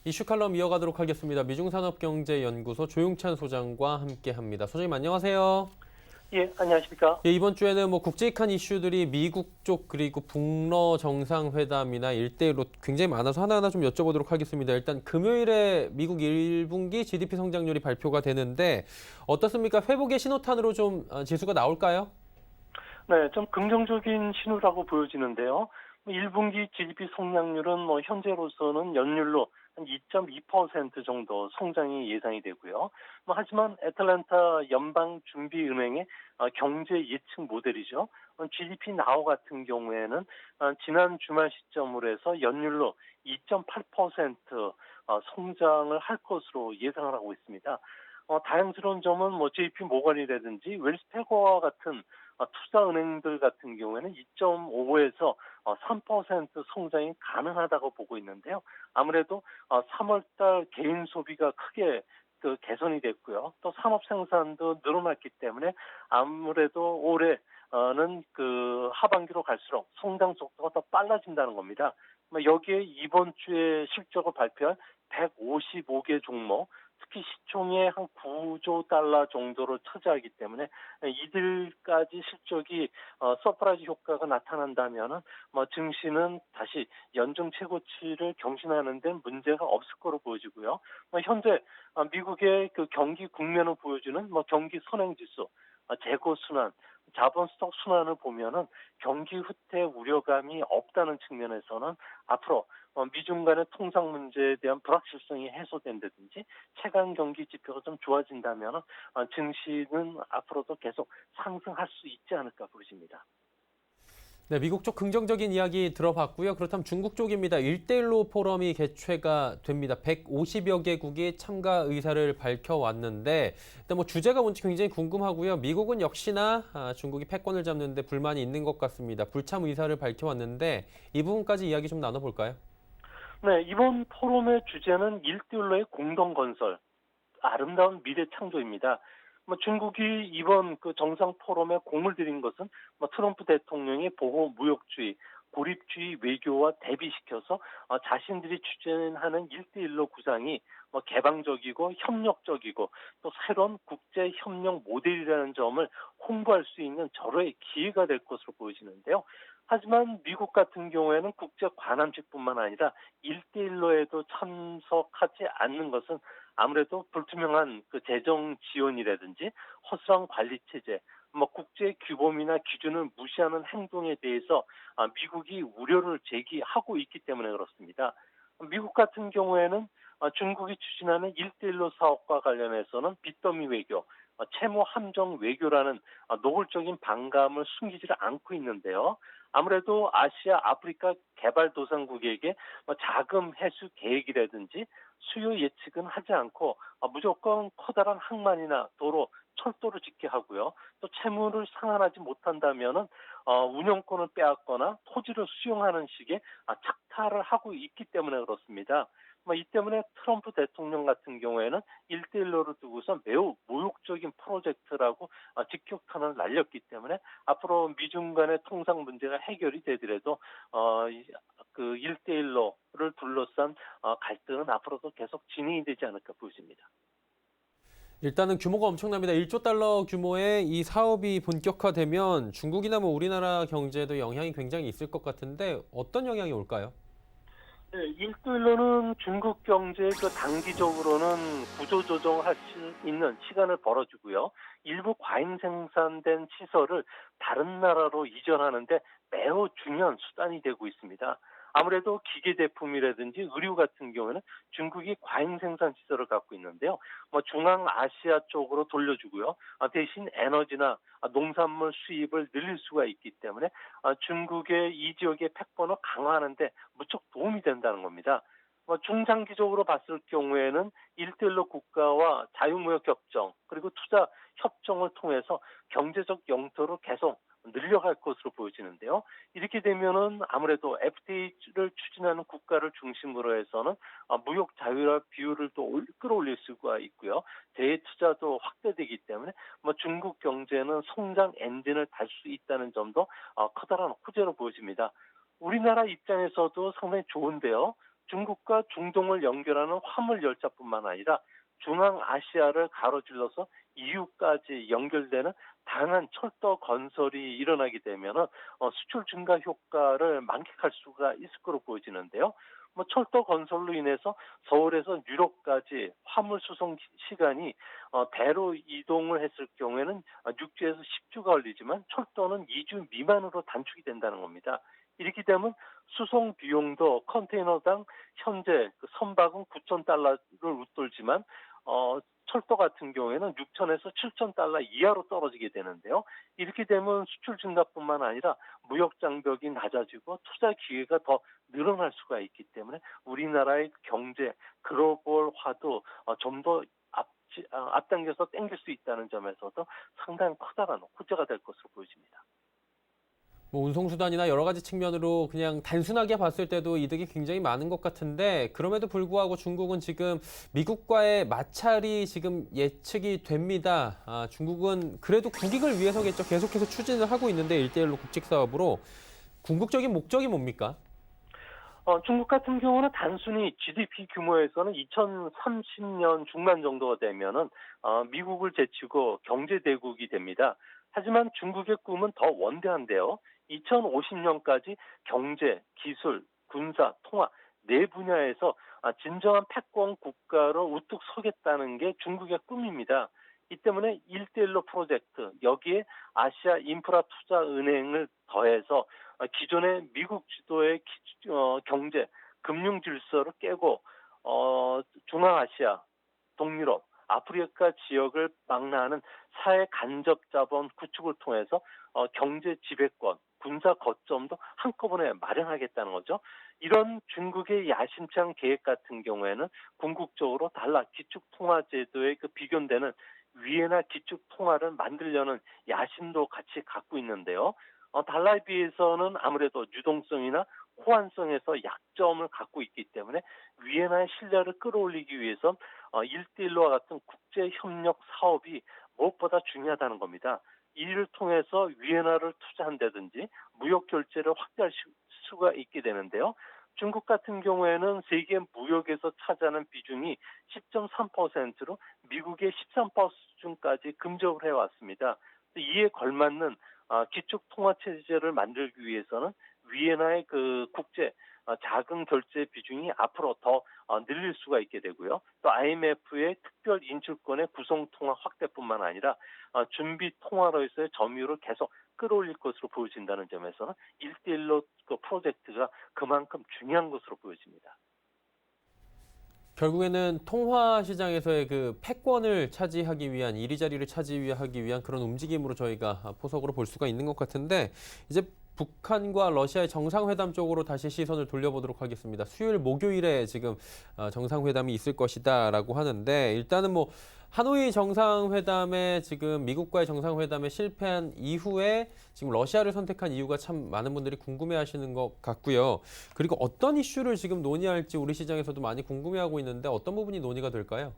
이슈 칼럼 이어가도록 하겠습니다. 미중산업경제연구소 조용찬 소장과 함께합니다. 소장님 안녕하세요. 예, 안녕하십니까. 예, 이번 주에는 국제익한 이슈들이 미국 쪽 그리고 북러 정상회담이나 일대일로 굉장히 많아서 하나하나 좀 여쭤보도록 하겠습니다. 일단 금요일에 미국 1분기 GDP 성장률이 발표가 되는데 어떻습니까? 회복의 신호탄으로 좀 지수가 나올까요? 네, 좀 긍정적인 신호라고 보여지는데요. 1분기 GDP 성장률은 현재로서는 연율로 한 2.2% 정도 성장이 예상이 되고요. 하지만 애틀랜타 연방준비은행의 경제 예측 모델이죠. GDP 나우 같은 경우에는 지난 주말 시점으로 해서 연율로 2.8% 성장을 할 것으로 예상을 하고 있습니다. 다양스러운 점은 JP 모건이라든지 웰스페거와 같은 투자은행들 같은 경우에는 2.5에서 3% 성장이 가능하다고 보고 있는데요. 아무래도 3월달 개인 소비가 크게 개선이 됐고요. 또 산업 생산도 늘어났기 때문에 아무래도 올해는 하반기로 갈수록 성장 속도가 더 빨라진다는 겁니다. 여기에 이번 주에 실적을 발표한 155개 종목, 특히 시총의 한 9조 달러 정도를 차지하기 때문에 이들까지 실적이 서프라이즈 효과가 나타난다면은 증시는 다시 연중 최고치를 경신하는 데 문제가 없을 거로 보여지고요. 현재 미국의 경기 국면을 보여주는 경기 선행지수, 재고 순환, 자본 스톡 순환을 보면은 경기 후퇴 우려감이 없다는 측면에서는 앞으로 미중 간의 통상 문제에 대한 불확실성이 해소된다든지 체감 경기 지표가 좀 좋아진다면 증시는 앞으로도 계속 상승할 수 있지 않을까 보십니다. 네, 미국 쪽 긍정적인 이야기 들어봤고요. 그렇다면 중국 쪽입니다. 1대1로 포럼이 개최가 됩니다. 150여 개국이 참가 의사를 밝혀왔는데 일단 주제가 뭔지 굉장히 궁금하고요. 미국은 역시나 중국이 패권을 잡는 데 불만이 있는 것 같습니다. 불참 의사를 밝혀왔는데 이 부분까지 이야기 좀 나눠볼까요? 네, 이번 포럼의 주제는 1대1로의 공동 건설, 아름다운 미래 창조입니다. 중국이 이번 정상 포럼에 공을 들인 것은 트럼프 대통령의 보호 무역주의, 고립주의 외교와 대비시켜서 자신들이 추진하는 1대1로 구상이 개방적이고 협력적이고 또 새로운 국제 협력 모델이라는 점을 홍보할 수 있는 절호의 기회가 될 것으로 보여지는데요. 하지만 미국 같은 경우에는 국제 관함식뿐만 아니라 1대1로에도 참석하지 않는 것은 아무래도 불투명한 재정 지원이라든지 허술한 관리 체제, 국제 규범이나 기준을 무시하는 행동에 대해서 미국이 우려를 제기하고 있기 때문에 그렇습니다. 미국 같은 경우에는 중국이 추진하는 1대1로 사업과 관련해서는 빚더미 외교, 채무 함정 외교라는 노골적인 반감을 숨기지를 않고 있는데요. 아무래도 아시아, 아프리카 개발도상국에게 자금 회수 계획이라든지 수요 예측은 하지 않고 무조건 커다란 항만이나 도로, 철도를 짓게 하고요. 또 채무를 상환하지 못한다면은 운영권을 빼앗거나 토지를 수용하는 식의 착탈을 하고 있기 때문에 그렇습니다. 이 때문에 트럼프 대통령 같은 경우에는 1대1로를 두고서 매우 모욕적인 프로젝트라고 직격탄을 날렸기 때문에 앞으로 미중 간의 통상 문제가 해결이 되더라도 1대1로를 둘러싼 갈등은 앞으로도 계속 진행이 되지 않을까 보여집니다. 일단은 규모가 엄청납니다. 1조 달러 규모의 이 사업이 본격화되면 중국이나 우리나라 경제에도 영향이 굉장히 있을 것 같은데 어떤 영향이 올까요? 네, 1대1로는 중국 경제에 단기적으로는 구조조정할 수 있는 시간을 벌어주고요. 일부 과잉 생산된 시설을 다른 나라로 이전하는데 매우 중요한 수단이 되고 있습니다. 아무래도 기계 제품이라든지 의류 같은 경우는 중국이 과잉 생산 시설을 갖고 있는데요. 중앙아시아 쪽으로 돌려주고요. 대신 에너지나 농산물 수입을 늘릴 수가 있기 때문에 중국의 이 지역의 패권을 강화하는데 무척 도움이 된다는 겁니다. 중장기적으로 봤을 경우에는 1대1로 국가와 자유무역 협정 그리고 투자 협정을 통해서 경제적 영토를 계속 늘려갈 것으로 보여지는데요. 이렇게 되면은 아무래도 FTA를 추진하는 국가를 중심으로 해서는 무역 자유화 비율을 또 끌어올릴 수가 있고요. 대외 투자도 확대되기 때문에 중국 경제는 성장 엔진을 달 수 있다는 점도 커다란 호재로 보여집니다. 우리나라 입장에서도 상당히 좋은데요. 중국과 중동을 연결하는 화물 열차뿐만 아니라 중앙아시아를 가로질러서 EU까지 연결되는 다양한 철도 건설이 일어나게 되면은 수출 증가 효과를 만끽할 수가 있을 거로 보여지는데요. 철도 건설로 인해서 서울에서 유럽까지 화물 수송 시간이 배로 이동을 했을 경우에는 6주에서 10주가 걸리지만 철도는 2주 미만으로 단축이 된다는 겁니다. 이렇게 되면 수송 비용도 컨테이너당 현재 그 선박은 9,000달러를 웃돌지만 철도 같은 경우에는 6,000에서 7,000달러 이하로 떨어지게 되는데요. 이렇게 되면 수출 증가뿐만 아니라 무역 장벽이 낮아지고 투자 기회가 더 늘어날 수가 있기 때문에 우리나라의 경제 글로벌화도 좀 더 앞당겨서 땡길 수 있다는 점에서도 상당히 커다란 호재가 될 것으로 보여집니다. 뭐 운송수단이나 여러 가지 측면으로 그냥 단순하게 봤을 때도 이득이 굉장히 많은 것 같은데 그럼에도 불구하고 중국은 지금 미국과의 마찰이 지금 예측이 됩니다. 중국은 그래도 국익을 위해서겠죠. 계속해서 추진을 하고 있는데 1대1로 국책 사업으로 궁극적인 목적이 뭡니까? 중국 같은 경우는 단순히 GDP 규모에서는 2030년 중반 정도가 되면은 미국을 제치고 경제 대국이 됩니다. 하지만 중국의 꿈은 더 원대한데요. 2050년까지 경제, 기술, 군사, 통화 네 분야에서 진정한 패권 국가로 우뚝 서겠다는 게 중국의 꿈입니다. 이 때문에 1대1로 프로젝트, 여기에 아시아 인프라 투자 은행을 더해서 기존의 미국 주도의 경제, 금융 질서를 깨고 중앙아시아, 동유럽, 아프리카 지역을 망라하는 사회 간접 자본 구축을 통해서 경제 지배권, 군사 거점도 한꺼번에 마련하겠다는 거죠. 이런 중국의 야심찬 계획 같은 경우에는 궁극적으로 달러 기축통화제도에 비견되는 위에나 기축통화를 만들려는 야심도 같이 갖고 있는데요. 달러에 비해서는 아무래도 유동성이나 호환성에서 약점을 갖고 있기 때문에 위에나의 신뢰를 끌어올리기 위해서 1대1와 같은 국제협력 사업이 무엇보다 중요하다는 겁니다. 이를 통해서 위에나를 투자한다든지 무역 결제를 확대할 수가 있게 되는데요. 중국 같은 경우에는 세계 무역에서 차지하는 비중이 10.3%로 미국의 13%까지 금적을 해왔습니다. 이에 걸맞는 기축 통화 체제를 만들기 위해서는 위에나의 그 국제 자금 결제 비중이 앞으로 더 늘릴 수가 있게 되고요. 또 IMF의 특별 인출권의 구성 통화 확대뿐만 아니라 준비 통화로서의 점유율을 계속 끌어올릴 것으로 보여진다는 점에서는 1대1로 그 프로젝트가 그만큼 중요한 것으로 보여집니다. 결국에는 통화 시장에서의 그 패권을 차지하기 위한 이리저리를 차지하기 위한 그런 움직임으로 저희가 포석으로 볼 수가 있는 것 같은데 이제 북한과 러시아의 정상회담 쪽으로 다시 시선을 돌려보도록 하겠습니다. 수요일 목요일에 지금 정상회담이 있을 것이다라고 하는데 일단은 뭐 하노이 정상회담에 지금 미국과의 정상회담에 실패한 이후에 지금 러시아를 선택한 이유가 참 많은 분들이 궁금해하시는 것 같고요. 그리고 어떤 이슈를 지금 논의할지 우리 시장에서도 많이 궁금해하고 있는데 어떤 부분이 논의가 될까요?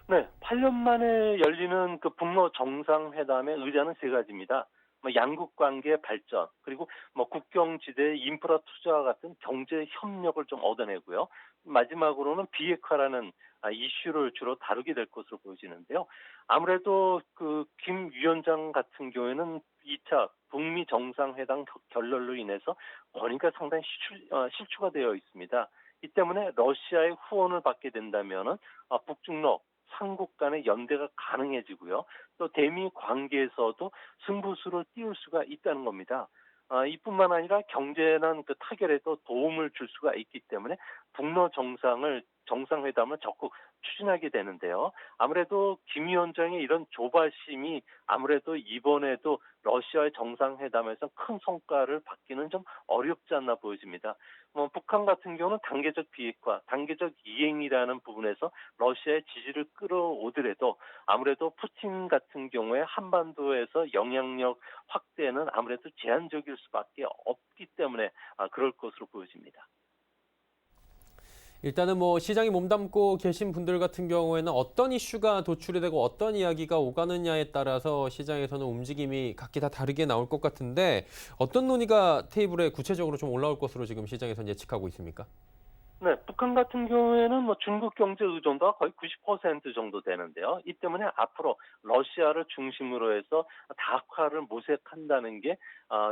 네, 8년 만에 열리는 그 북러 정상회담의 의제는 세 가지입니다. 양국 관계 발전, 그리고 국경지대 인프라 투자와 같은 경제 협력을 좀 얻어내고요. 마지막으로는 비핵화라는 이슈를 주로 다루게 될 것으로 보여지는데요. 아무래도 그 김 위원장 같은 경우에는 2차 북미 정상회담 결렬로 인해서 권위가 상당히 실추가 되어 있습니다. 이 때문에 러시아의 후원을 받게 된다면은 북중러 삼국 간의 연대가 가능해지고요. 또 대미 관계에서도 승부수를 띄울 수가 있다는 겁니다. 이뿐만 아니라 경제난 그 타결에도 도움을 줄 수가 있기 때문에 북러 정상회담을 적극 추진하게 되는데요. 아무래도 김 위원장의 이런 조바심이 아무래도 이번에도 러시아의 정상회담에서 큰 성과를 받기는 좀 어렵지 않나 보여집니다. 북한 같은 경우는 단계적 비핵화, 단계적 이행이라는 부분에서 러시아의 지지를 끌어오더라도 아무래도 푸틴 같은 경우에 한반도에서 영향력 확대는 아무래도 제한적일 수밖에 없기 때문에 그럴 것으로 보여집니다. 일단은 뭐 시장에 몸담고 계신 분들 같은 경우에는 어떤 이슈가 도출이 되고 어떤 이야기가 오가느냐에 따라서 시장에서는 움직임이 각기 다 다르게 나올 것 같은데 어떤 논의가 테이블에 구체적으로 좀 올라올 것으로 지금 시장에서는 예측하고 있습니까? 네, 북한 같은 경우에는 뭐 중국 경제 의존도가 거의 90% 정도 되는데요. 이 때문에 앞으로 러시아를 중심으로 해서 다각화를 모색한다는 게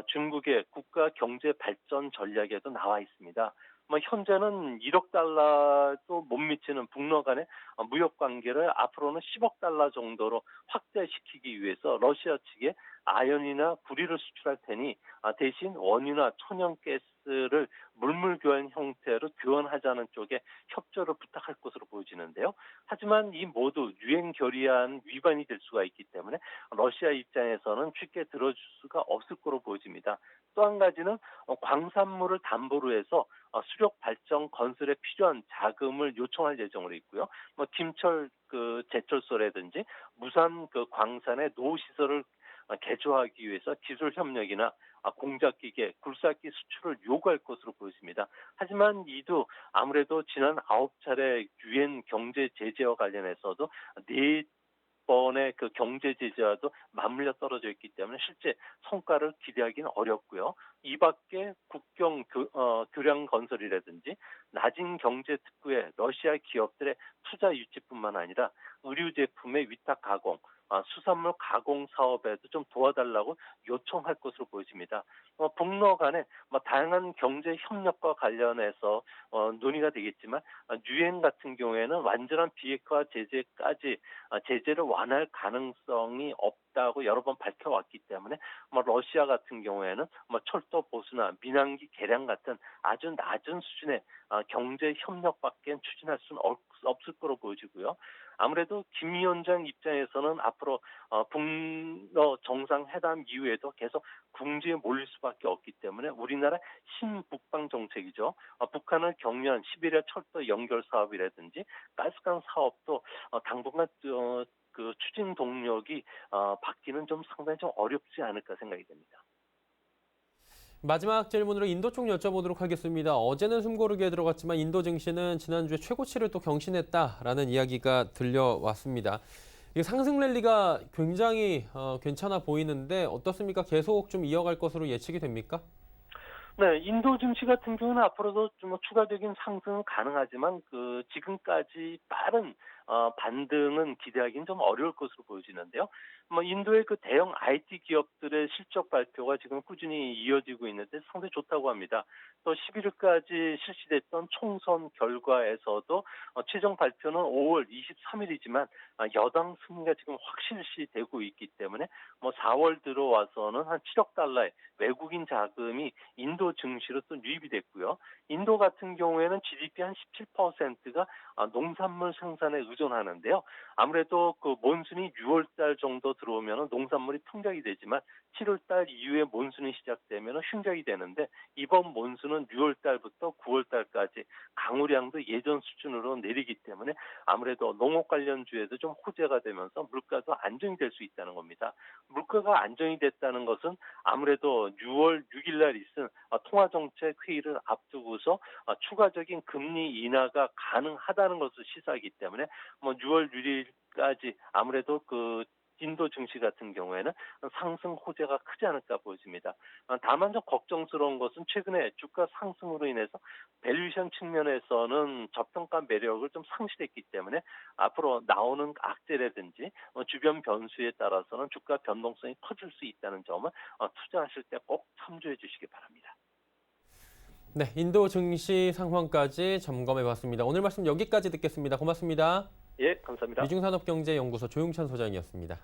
중국의 국가 경제 발전 전략에도 나와 있습니다. 뭐 현재는 1억 달러도 못 미치는 북러 간의 무역 관계를 앞으로는 10억 달러 정도로 확대시키기 위해서 러시아 측에 아연이나 구리를 수출할 테니 대신 원유나 천연가스를 물물 교환 형태로 교환하자는 쪽에 협조를 부탁할 것으로 보여지는데요. 하지만 이 모두 유엔 결의안 위반이 될 수가 있기 때문에 러시아 입장에서는 쉽게 들어줄 수가 없을 거로 보여집니다. 또 한 가지는 광산물을 담보로 해서 수력 발전 건설에 필요한 자금을 요청할 예정으로 있고요. 뭐 김철 그 제철소라든지 무산 그 광산의 노후 시설을 개조하기 위해서 기술 협력이나 공작기계, 굴삭기 수출을 요구할 것으로 보여집니다. 하지만 이도 아무래도 지난 9차례 유엔 경제 제재와 관련해서도 네 번의 그 경제 제재와도 맞물려 떨어져 있기 때문에 실제 성과를 기대하기는 어렵고요. 이 밖에 국경 교량 건설이라든지 낮은 경제 특구에 러시아 기업들의 투자 유치뿐만 아니라 의류 제품의 위탁 가공, 수산물 가공 사업에도 좀 도와달라고 요청할 것으로 보여집니다. 북러 간에 뭐 다양한 경제 협력과 관련해서 논의가 되겠지만 유엔 같은 경우에는 완전한 비핵화 제재까지 제재를 완화할 가능성이 없다고 여러 번 밝혀왔기 때문에 뭐 러시아 같은 경우에는 뭐 철도 보수나 민항기 개량 같은 아주 낮은 수준의 경제 협력밖에 추진할 수는 없을 거로 보여지고요. 아무래도 김 위원장 입장에서는 앞으로 북러 정상회담 이후에도 계속 궁지에 몰릴 수밖에 없기 때문에 우리나라 신북방 정책이죠. 북한을 격려한 시베리아 철도 연결 사업이라든지 가스관 사업도 당분간 그 추진 동력이 받기는 좀 상당히 좀 어렵지 않을까 생각이 됩니다. 마지막 질문으로 인도 쪽 여쭤보도록 하겠습니다. 어제는 숨고르기에 들어갔지만 인도 증시는 지난주에 최고치를 또 경신했다라는 이야기가 들려왔습니다. 이 상승 랠리가 굉장히 괜찮아 보이는데 어떻습니까? 계속 좀 이어갈 것으로 예측이 됩니까? 네, 인도 증시 같은 경우는 앞으로도 좀 추가적인 상승은 가능하지만 그 지금까지 빠른 반등은 기대하기는 좀 어려울 것으로 보여지는데요. 뭐 인도의 그 대형 IT 기업들의 실적 발표가 지금 꾸준히 이어지고 있는데 상당히 좋다고 합니다. 또 11일까지 실시됐던 총선 결과에서도 최종 발표는 5월 23일이지만 여당 승리가 지금 확실시되고 있기 때문에 뭐 4월 들어와서는 한 7억 달러의 외국인 자금이 인도 증시로 또 유입이 됐고요. 인도 같은 경우에는 GDP 한 17%가 농산물 생산에 의존하는데요. 아무래도 그 몬순이 6월 달 정도 들어오면 농산물이 풍작이 되지만 7월 달 이후에 몬순이 시작되면 흉작이 되는데 이번 몬순은 6월 달부터 9월 달까지 강우량도 예전 수준으로 내리기 때문에 아무래도 농업 관련주에도 좀 호재가 되면서 물가도 안정이 될 수 있다는 겁니다. 물가가 안정이 됐다는 것은 아무래도 6월 6일 날 있은 통화정책 회의를 앞두고서 추가적인 금리 인하가 가능하다는 것을 시사하기 때문에 뭐 6월 6일까지 아무래도 그 인도 증시 같은 경우에는 상승 호재가 크지 않을까 보여집니다. 다만 좀 걱정스러운 것은 최근에 주가 상승으로 인해서 밸류에이션 측면에서는 저평가 매력을 좀 상실했기 때문에 앞으로 나오는 악재라든지 주변 변수에 따라서는 주가 변동성이 커질 수 있다는 점을 투자하실 때 꼭 참조해 주시기 바랍니다. 네, 인도 증시 상황까지 점검해 봤습니다. 오늘 말씀 여기까지 듣겠습니다. 고맙습니다. 예, 감사합니다. 미중산업경제연구소 조용찬 소장이었습니다.